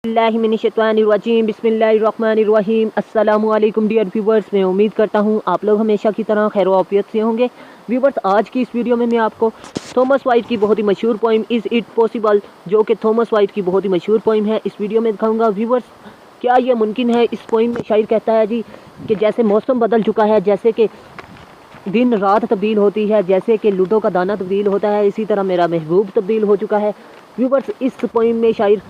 बिस्मिल्लाहिर्रहमानिर्रहीम। अस्सलामुअलैकुम dear viewers, मैं उम्मीद करता हूँ आप लोग हमेशा की तरह खैर आफियत से होंगे। व्यूवर्स, आज की इस वीडियो में मैं आपको थॉमस वाइट की बहुत ही मशहूर पोइम इज़ इट पॉसिबल, जो कि थॉमस वाइट की बहुत ही मशहूर पोइम है, इस वीडियो में दिखाऊंगा। व्यूवर्स, क्या ये मुमकिन है? इस पोइम में शायर कहता है जी कि जैसे मौसम बदल चुका है, जैसे कि दिन रात तब्दील होती है, जैसे कि लूडो का दाना तब्दील होता है, इसी तरह मेरा महबूब तब्दील हो चुका है। व्यूवर्स, इस पोइम में शायर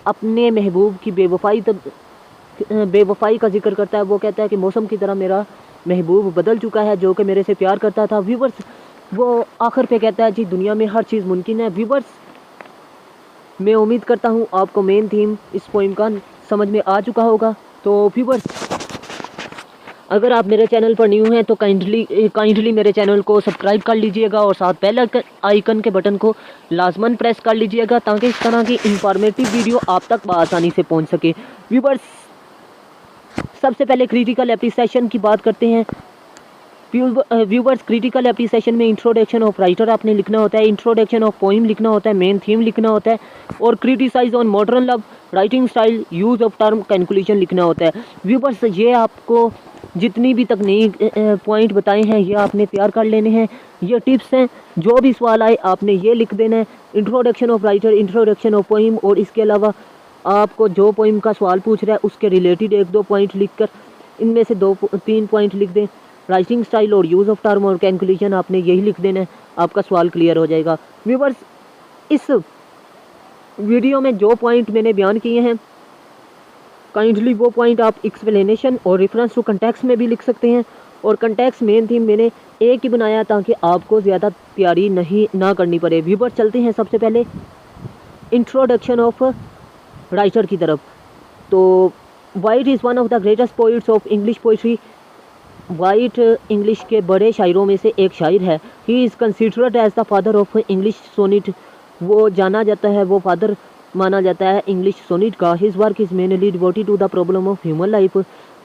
अपने महबूब की बेवफाई का जिक्र करता है। वो कहता है कि मौसम की तरह मेरा महबूब बदल चुका है, जो कि मेरे से प्यार करता था। व्यूवर्स, वो आखिर पे कहता है जी दुनिया में हर चीज़ मुमकिन है। व्यूवर्स, मैं उम्मीद करता हूँ आपको मेन थीम इस पोइम का समझ में आ चुका होगा। तो व्यूवर्स, अगर आप मेरे चैनल पर न्यू हैं तो काइंडली मेरे चैनल को सब्सक्राइब कर लीजिएगा और साथ बेल आइकन के बटन को लाजमन प्रेस कर लीजिएगा, ताकि इस तरह की इंफॉर्मेटिव वीडियो आप तक आसानी से पहुंच सके। व्यूवर्स, सबसे पहले क्रिटिकल एप्रिसिएशन की बात करते हैं। व्यूवर्स, क्रिटिकल एप्रिसिएशन में इंट्रोडक्शन ऑफ राइटर आपने लिखना होता है, इंट्रोडक्शन ऑफ पोइम लिखना होता है, मेन थीम लिखना होता है, और criticize on modern love, writing style, use of term, conclusion लिखना होता है। व्यूवर्स, ये आपको जितनी भी तकनीक पॉइंट बताए हैं ये आपने तैयार कर लेने हैं। ये टिप्स हैं, जो भी सवाल आए आपने ये लिख देना है। Introduction of writer, introduction of poem, और इसके अलावा आपको जो पोइम का सवाल पूछ रहा है उसके रिलेटेड एक दो पॉइंट लिखकर इनमें से 2-3 पॉइंट लिख दें। राइटिंग स्टाइल और यूज़ ऑफ टर्म और कंक्लूजन आपने यही लिख देना है, आपका सवाल क्लियर हो जाएगा। व्यूवर्स, इस वीडियो में जो पॉइंट मैंने बयान किए हैं, काइंडली वो पॉइंट आप एक्सप्लेनेशन और रेफरेंस टू कंटेक्स्ट में भी लिख सकते हैं। और कंटेक्स्ट मेन थीम मैंने एक ही बनाया ताकि आपको ज़्यादा तैयारी ना करनी पड़े। व्यूवर्स, चलते हैं सबसे पहले इंट्रोडक्शन ऑफ राइटर की तरफ। तो Wyatt is one of the greatest poets of English poetry. Wyatt English के बड़े शायरों में से एक शायर है। He is considered as the father of English sonnet. वो जाना जाता है, वो फादर माना जाता है इंग्लिश सोनेट का। His work is mainly devoted to the problem of human life.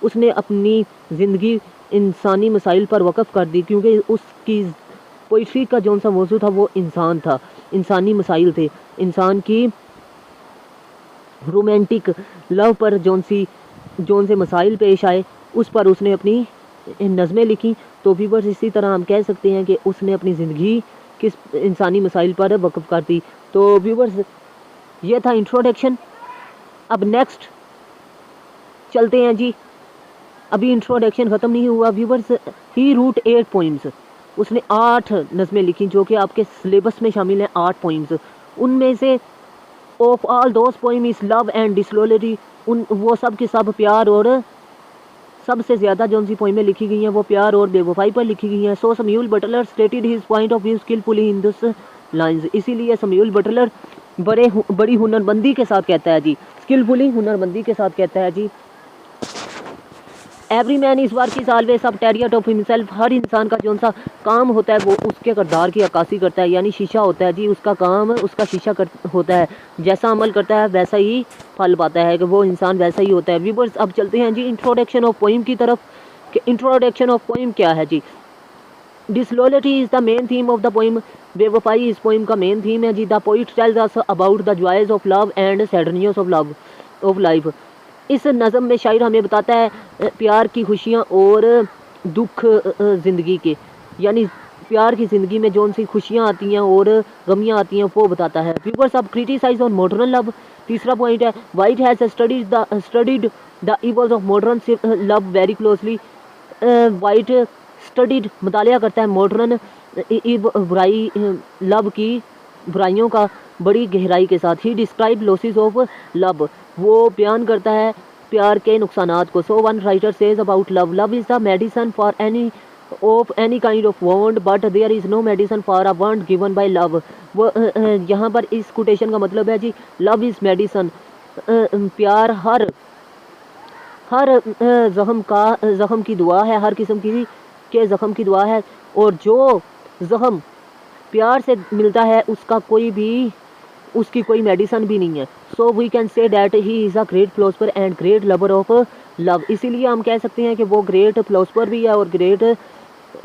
उसने अपनी ज़िंदगी इंसानी मसाइल पर वक़्फ़ कर दी, क्योंकि उसकी पोइट्री का जौन सा मौजू था वो इंसान था, इंसानी मसाइल थे, इंसान की रोमांटिक लव पर जौन से मसाइल पेश आए उस पर उसने अपनी नज़में लिखी। तो व्यूअर्स, इसी तरह हम कह सकते हैं कि उसने अपनी ज़िंदगी किस इंसानी मसाइल पर वक़्फ़ कर दी। तो व्यूअर्स, ये था इंट्रोडक्शन। अब नेक्स्ट चलते हैं जी। अभी इंट्रोडक्शन ख़त्म नहीं हुआ। व्यूअर्स, ही रूट 8 पोइम्स। उसने 8 नज़में लिखी जो कि आपके सिलेबस में शामिल हैं, 8 पोइम्स। उनमें से of all those poem is love and disloyalty. वो सब के सब प्यार, और सबसे ज़्यादा जौन सी पोइमें लिखी गई हैं वो प्यार और बेवफाई पर लिखी गई हैं। So Samuel Butler stated his point of view skilfully in this lines. इसीलिए सैमुअल बटलर बड़ी हुनरमंदी के साथ कहता है जी, स्किलफुली हुनरमंदी के साथ कहता है जी, every man is work is always सब टेरियट ऑफ हिमसेल्फ। हर इंसान का जौन सा काम होता है वो उसके किरदार की अक्कासी करता है, यानी शीशा होता है जी, उसका काम उसका शीशा होता है। जैसा अमल करता है वैसा ही फल पाता है, कि वो इंसान वैसा ही होता है। व्यूअर्स, अब चलते हैं जी इंट्रोडक्शन ऑफ पोइम की तरफ कि इंट्रोडक्शन ऑफ पोइम क्या है जी। Disloyalty is the main theme of the poem. बेवफाई इस पोइम का मेन थीम है जी। The poet tells us about the joys of love and sadness of love of life. इस नज़म में शायर हमें बताता है प्यार की खुशियाँ और दुख ज़िंदगी के, यानी प्यार की ज़िंदगी में जौन सी खुशियाँ आती हैं और गमियाँ आती हैं वो बताता है। व्यूअर्स, अब क्रिटिसाइज ऑन मॉडर्न लव तीसरा पॉइंट है। Wyatt has studied the evils of modern love very closely. Wyatt studied मुतालिया करता है मॉडर्न बुराई लव की बुराइयों का बड़ी गहराई के साथ। He describe losses of love. वो बयान करता है प्यार के नुकसानात को। So one writer says about love, love is the medicine for any kind of want, but there is no medicine for a want given by love. वो यहाँ पर इस कोटेशन का मतलब है जी, लव इज़ मेडिसन। प्यार हर ज़ख्म की दुआ है, हर किस्म के ज़ख्म की दुआ है, और जो ज़ख्म प्यार से मिलता है उसकी कोई मेडिसन भी नहीं है। So we can say that he is a great philosopher and great lover of love. इसीलिए हम कह सकते हैं कि वो ग्रेट फिलोसफर भी है और ग्रेट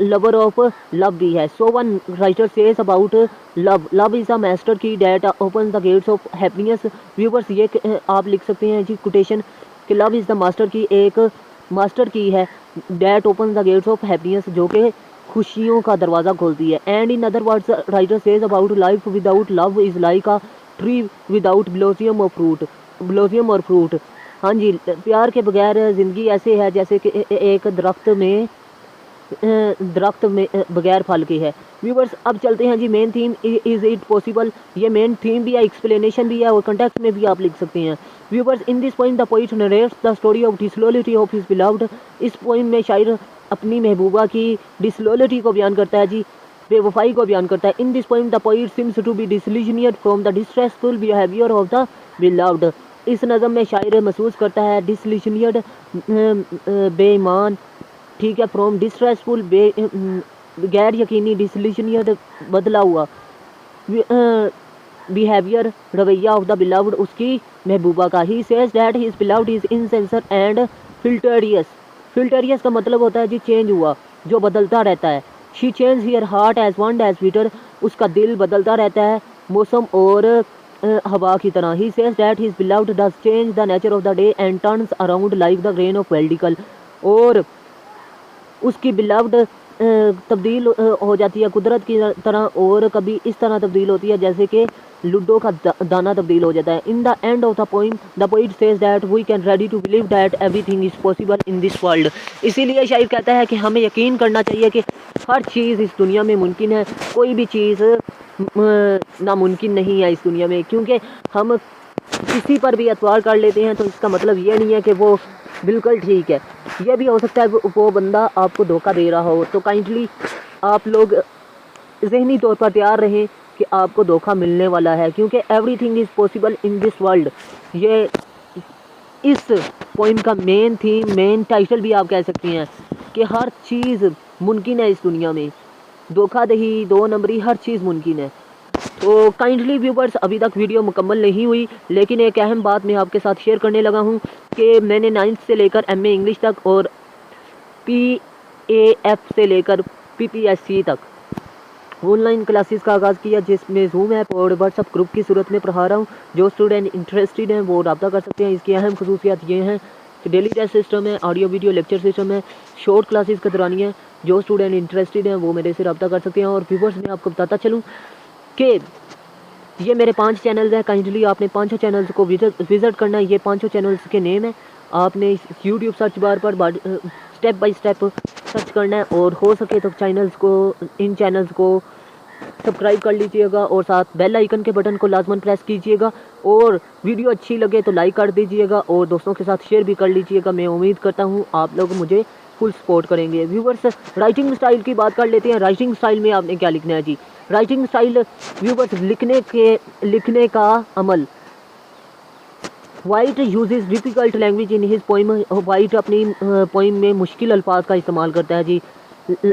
लवर ऑफ लव भी है। So one writer says about love is a master key that open the gates of happiness. Viewers ये आप लिख सकते हैं जी कोटेशन कि love is the master key, एक मास्टर की है that open the gates of happiness, जो कि खुशियों का दरवाज़ा खोलती है। And in other words writer says about life without love is like a tree without blossom और फ्रूट। हाँ जी, प्यार के बगैर ज़िंदगी ऐसे है जैसे कि एक दरख्त में बगैर फल के है। व्यूवर्स अब चलते हैं जी main theme, is it possible. ये मेन थीम भी है, एक्सप्लेनेशन भी है और कंटेक्स्ट में भी आप लिख सकते हैं। Viewers in this poem the poet narrates the story of disloyalty of his beloved. इस पोइम में शायर अपनी महबूबा की डिसलोयल्टी को बयान करता है जी, बेवफाई को बयान करता है। In this poem the poet seems to be disillusioned from the distressful behaviour of the beloved. इस नज़म में शायर महसूस करता है डिसइल्यूजनेड बेईमान, ठीक है, फ्रॉम डिस्ट्रेसफुल गैर यकीनी, डिसइल्यूजनेड बदला हुआ, बिहेवियर रवैया ऑफ द बिलव्ड उसकी महबूबा का। He says that his beloved is insincere and flirtatious. Flirtatious का मतलब होता है जी चेंज हुआ, जो बदलता रहता है। She change her heart as one as weather, उसका दिल बदलता रहता है मौसम और हवा की तरह। He says that his beloved does change the nature of the day and turns around like the grain of वेल्डिकल। और उसकी बिलव्ड तब्दील हो जाती है कुदरत की तरह, और कभी इस तरह तब्दील होती है जैसे कि लुड्डो का दाना तब्दील हो जाता है। In the end of the poem the poet says that we can ready to believe that everything is possible in this world. इसीलिए शायर कहता है कि हमें यकीन करना चाहिए कि हर चीज़ इस दुनिया में मुमकिन है, कोई भी चीज़ नामुमकिन नहीं है इस दुनिया में। क्योंकि हम किसी पर भी एतबार कर लेते हैं तो इसका मतलब ये नहीं है कि वो बिल्कुल ठीक है। यह भी हो सकता है वो बंदा आपको धोखा दे रहा हो। तो काइंडली आप लोग ज़हनी तौर पर तैयार रहें कि आपको धोखा मिलने वाला है, क्योंकि everything is possible in this world. ये इस पोइम का मेन थीम, मेन टाइटल भी आप कह सकती हैं कि हर चीज़ मुमकिन है इस दुनिया में, धोखाधड़ी, दो नंबरी, हर चीज़ मुमकिन है। तो काइंडली व्यूवर्स अभी तक वीडियो मुकम्मल नहीं हुई, लेकिन एक अहम बात मैं आपके साथ शेयर करने लगा हूँ कि मैंने 9th से लेकर MA इंग्लिश तक और PAF से लेकर PPSC तक ऑनलाइन क्लासेस का आगाज़ किया, जिसमें जूम ऐप और व्हाट्सअप ग्रुप की सूरत में पढ़ा रहा हूँ। जो स्टूडेंट इंटरेस्टेड हैं वो रब्ता कर सकते हैं। इसकी अहम खसूसियात ये हैं कि डेली टेस्ट सिस्टम है, ऑडियो वीडियो लेक्चर सिस्टम है, शॉर्ट क्लासेस का दौरानी है। जो स्टूडेंट इंटरेस्टेड हैं वो मेरे से रब्ता कर सकते हैं। और व्यूवर्स मैं आपको बताता चलूँ कि ये मेरे 5 चैनल्स हैं। काइंडली आपने 5 चैनल्स को विज़िट करना है। ये 5 चैनल्स के नेम है, आपने यूट्यूब सर्च बार पर स्टेप बाय स्टेप सर्च करना है, और हो सके तो इन चैनल्स को सब्सक्राइब कर लीजिएगा और साथ बेल आइकन के बटन को लाजमन प्रेस कीजिएगा। और वीडियो अच्छी लगे तो लाइक कर दीजिएगा और दोस्तों के साथ शेयर भी कर लीजिएगा। मैं उम्मीद करता हूँ आप लोग मुझे फुल सपोर्ट करेंगे। व्यूवर्स राइटिंग स्टाइल की बात कर लेते हैं। राइटिंग स्टाइल में आपने क्या लिखना है जी। राइटिंग स्टाइल व्यूवर्स लिखने का अमल। Wyatt uses difficult language in his poem. Wyatt अपनी पोइम में मुश्किल अल्फाज का इस्तेमाल करता है जी,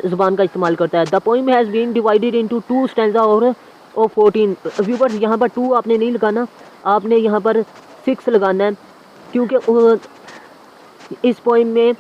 ज़ुबान का इस्तेमाल करता है। The poem has been divided into 2 stanza और 14। व्यूवर्स यहाँ पर 2 आपने नहीं लगाना, आपने यहाँ पर 6 लगाना है, क्योंकि इस पोइम में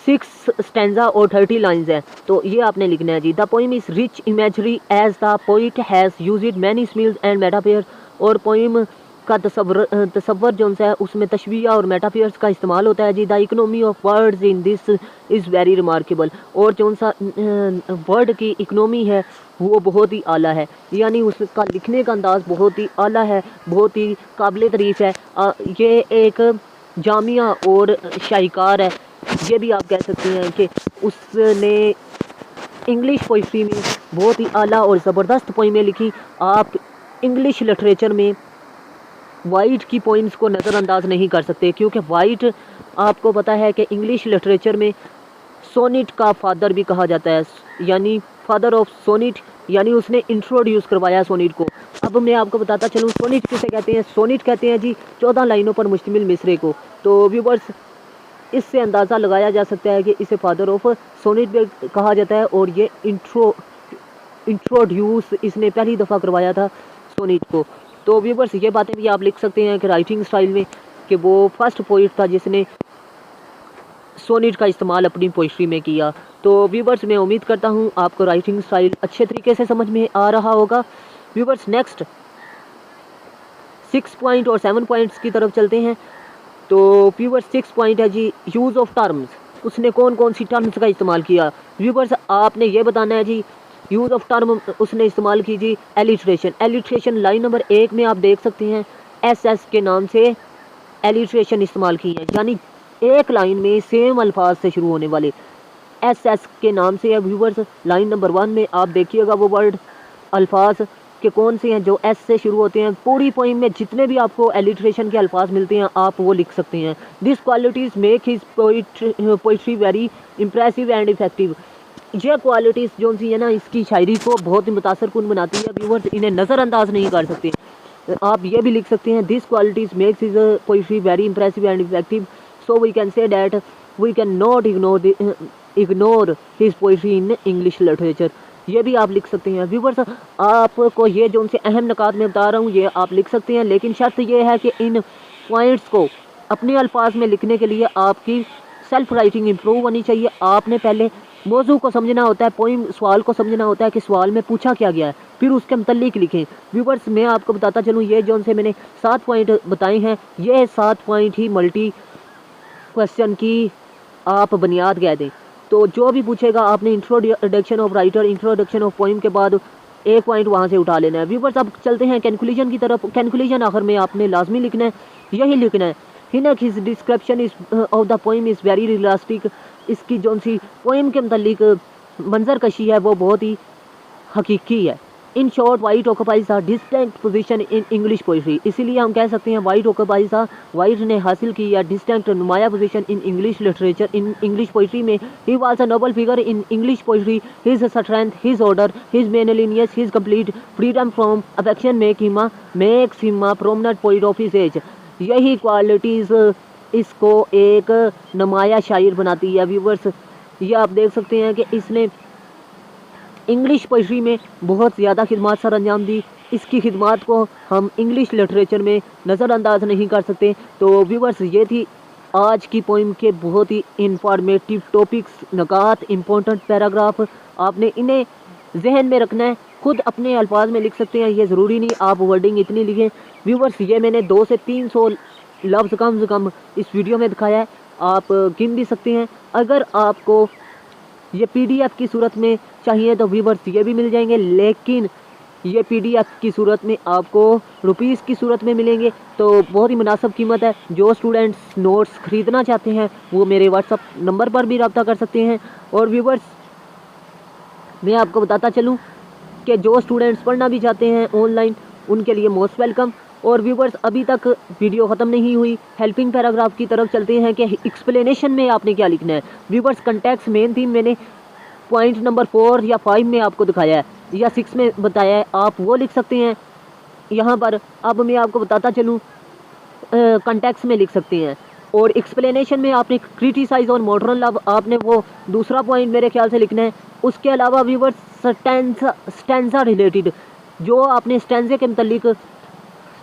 6 स्टैंजा और 30 लाइन्स हैं, तो ये आपने लिखना है जी। The poem is rich imagery as the poet has used many similes and metaphors. और पोइम का तसव्वुर जो है उसमें तशबीह और मेटाफियर्स का इस्तेमाल होता है जी। The economy of words in this is very remarkable. और जो सा वर्ड की इकोनॉमी है वो बहुत ही आला है, यानी उसका लिखने का अंदाज़ बहुत ही आला है, बहुत ही काबिल तारीफ़ है। ये एक जामिया और शाहकार है, ये भी आप कह सकते हैं कि उसने इंग्लिश पोइट्री में बहुत ही आला और ज़बरदस्त पोइमें लिखी। आप इंग्लिश लिटरेचर में वाइट की पोइम्स को नज़रअंदाज नहीं कर सकते, क्योंकि वाइट आपको पता है कि इंग्लिश लिटरेचर में सोनिट का फादर भी कहा जाता है, यानी फादर ऑफ सोनिट, यानी उसने इंट्रोड्यूस करवाया सोनिट को। अब मैं आपको बताता चलूँ सोनिट किसे कहते हैं। सोनिट कहते हैं जी 14 लाइनों पर मुश्तमिल मिसरे को। तो व्यूवर्स इससे अंदाज़ा लगाया जा सकता है कि इसे फादर ऑफ सोनिट भी कहा जाता है, और ये इंट्रोड्यूस इसने पहली दफ़ा करवाया था सोनिट को। तो व्यूवर्स ये बातें भी आप लिख सकते हैं कि राइटिंग स्टाइल में कि वो फर्स्ट पोइट था जिसने सोनेट का इस्तेमाल अपनी पोइट्री में किया। तो व्यूवर्स मैं उम्मीद करता हूँ आपको राइटिंग स्टाइल अच्छे तरीके से समझ में आ रहा होगा। व्यूवर्स नेक्स्ट 6 पॉइंट और 7 पॉइंट्स की तरफ चलते हैं। तो व्यूवर्स 6 पॉइंट है जी यूज़ ऑफ टर्म्स, उसने कौन कौन सी टर्म्स का इस्तेमाल किया। व्यूवर्स आपने ये बताना है जी यूज़ ऑफ टर्म उसने इस्तेमाल की जी एलिट्रेशन। एलिट्रेशन लाइन नंबर 1 में आप देख सकते हैं एस के नाम से एलिट्रेशन इस्तेमाल की है, यानी एक लाइन में सेम अल्फाज से शुरू होने वाले एस के नाम से है। व्यूवर्स लाइन नंबर 1 में आप देखिएगा वो वर्ड अल्फाज के कौन से हैं जो एस से शुरू होते हैं। पूरी पोइम में जितने भी आपको एलिट्रेशन के अल्फाज मिलते हैं आप वो लिख सकते हैं। This qualities make his poetry very impressive and effective. यह क्वालिटीज़ जो सी है ना इसकी शायरी को बहुत ही मुतासरकुन बनाती है। व्यूवर्स इन्हें नज़रअंदाज नहीं कर सकते। आप ये भी लिख सकते हैं this qualities makes his poetry very impressive and effective, so we can say that we can not ignore his poetry in English literature. ये भी आप लिख सकते हैं। व्यूवर्स आपको ये जो उनसे अहम नकात में बता रहा हूँ ये आप लिख सकते हैं, लेकिन शर्त ये है कि इन पॉइंट्स को अपने अल्फाज में लिखने के लिए आपकी सेल्फ राइटिंग इम्प्रूव होनी चाहिए। आपने पहले मौजू को समझना होता है, पोइम सवाल को समझना होता है कि सवाल में पूछा क्या गया है, फिर उसके मुतल्लिक लिखें। व्यूवर्स मैं आपको बताता चलूँ ये जो उनसे मैंने 7 पॉइंट बताए हैं ये 7 पॉइंट ही मल्टी क्वेश्चन की आप बुनियाद कह दें। तो जो भी पूछेगा आपने introduction of writer, introduction of poem के बाद 1 पॉइंट वहाँ से उठा लेना है। व्यूवर्स अब चलते हैं कंक्लूजन की तरफ। कंक्लूजन आखिर में आपने लाजमी लिखना है, यही लिखना है his description is of the poem is very realistic. इसकी जो सी पोइम के मुतल्लिक मंजर कशी है वो बहुत ही हकीकी है। In short white occupies a distinct position in English poetry, इसीलिए हम कह सकते हैं वाइट ऑक्यूपाइज अ वाइट ने हासिल की या डिस्टिंक्ट नुमाया position in English literature, in English poetry में। He was a noble figure in English poetry, his strength, his order, his manliness, his complete freedom from affection makes him a prominent poet of his age. यही qualities इसको एक नुमाया शायर बनाती है। Viewers ये आप देख सकते हैं कि इसने इंग्लिश पोइट्री में बहुत ज़्यादा खिदमत सर अंजाम दी। इसकी खिदमत को हम इंग्लिश लिटरेचर में नज़रअंदाज नहीं कर सकते। तो व्यूवर्स ये थी आज की पोइम के बहुत ही इंफॉर्मेटिव टॉपिक्स, नकात, इम्पोर्टेंट पैराग्राफ। आपने इन्हें जहन में रखना है, खुद अपने अल्फाज में लिख सकते हैं, ये ज़रूरी नहीं आप वर्डिंग इतनी लिखें। व्यूवर्स ये मैंने 200 से 300 लफ्ज़ कम से कम इस वीडियो में दिखाया है, आप गिन भी सकते हैं। अगर आपको ये PDF की सूरत में चाहिए तो व्यूवर्स ये भी मिल जाएंगे, लेकिन ये PDF की सूरत में आपको रुपीस की सूरत में मिलेंगे, तो बहुत ही मुनासिब कीमत है। जो स्टूडेंट्स नोट्स ख़रीदना चाहते हैं वो मेरे व्हाट्सअप नंबर पर भी रब्ता कर सकते हैं। और व्यूवर्स मैं आपको बताता चलूँ कि जो स्टूडेंट्स पढ़ना भी चाहते हैं ऑनलाइन उनके लिए मोस्ट वेलकम। और व्यूवर्स अभी तक वीडियो ख़त्म नहीं हुई, हेल्पिंग पैराग्राफ की तरफ चलते हैं कि एक्सप्लेनेशन में आपने क्या लिखना है। व्यूवर्स कंटेक्स्ट मेन थीम मैंने पॉइंट नंबर 4 या 5 में आपको दिखाया है या 6 में बताया है, आप वो लिख सकते हैं यहाँ पर। अब मैं आपको बताता चलूँ कंटेक्स्ट में लिख सकते हैं। और एक्सप्लेनेशन में आपने क्रिटिसाइज और मॉडर्न लव आपने वो दूसरा पॉइंट मेरे ख्याल से लिखना है। उसके अलावा व्यूवर्स स्टैंजा रिलेटेड जो आपने स्टैंजे के मतलब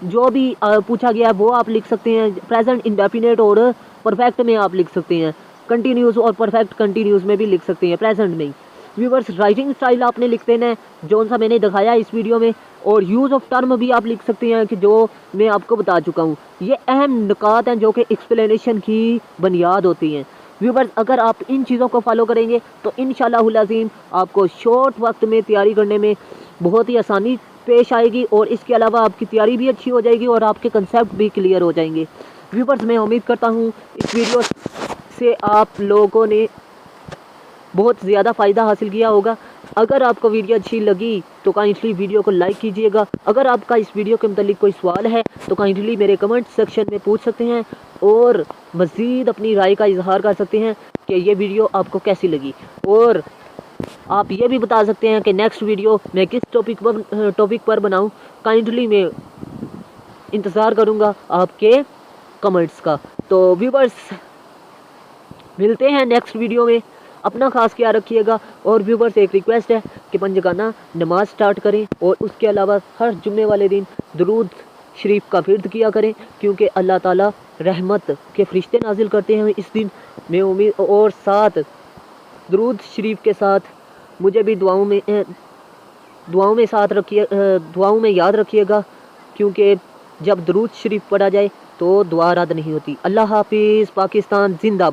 जो भी पूछा गया है वो आप लिख सकते हैं। प्रेजेंट इंडेफिनेट और परफेक्ट में आप लिख सकते हैं, कंटिन्यूस और परफेक्ट कंटिन्यूस में भी लिख सकते हैं, प्रेजेंट में। व्यूवर्स राइटिंग स्टाइल आपने लिख देना है जो सा मैंने दिखाया इस वीडियो में। और यूज़ ऑफ टर्म भी आप लिख सकते हैं कि जो मैं आपको बता चुका हूँ। ये अहम नुकात हैं जो कि एक्सप्लेनेशन की बुनियाद होती हैं। व्यूवर्स अगर आप इन चीज़ों को फॉलो करेंगे तो इंशाअल्लाह अज़ीम आपको शॉर्ट वक्त में तैयारी करने में बहुत ही आसानी पेश आएगी, और इसके अलावा आपकी तैयारी भी अच्छी हो जाएगी और आपके कंसेप्ट भी क्लियर हो जाएंगे। व्यूवर्स मैं उम्मीद करता हूँ इस वीडियो से आप लोगों ने बहुत ज़्यादा फ़ायदा हासिल किया होगा। अगर आपको वीडियो अच्छी लगी तो काइंडली वीडियो को लाइक कीजिएगा। अगर आपका इस वीडियो के मतलब कोई सवाल है तो काइंडली मेरे कमेंट सेक्शन में पूछ सकते हैं और मज़ीद अपनी राय का इजहार कर सकते हैं कि ये वीडियो आपको कैसी लगी। और आप ये भी बता सकते हैं कि नेक्स्ट वीडियो मैं किस टॉपिक पर बनाऊं। काइंडली मैं इंतज़ार करूंगा आपके कमेंट्स का। तो व्यूवर्स मिलते हैं नेक्स्ट वीडियो में, अपना खास ख्याल रखिएगा। और व्यूवर्स एक रिक्वेस्ट है कि पंजगाना नमाज स्टार्ट करें और उसके अलावा हर जुम्मे वाले दिन दुरूद शरीफ का विर्द किया करें, क्योंकि अल्लाह ताला रहमत के फरिश्ते नाजिल करते हैं इस दिन। मैं उम्मीद और साथ दुरूद शरीफ के साथ मुझे भी दुआओं में साथ रखिए, दुआओं में याद रखिएगा, क्योंकि जब दुरूद शरीफ पढ़ा जाए तो दुआ रद्द नहीं होती। अल्लाह हाफिज़। पाकिस्तान जिंदाबाद।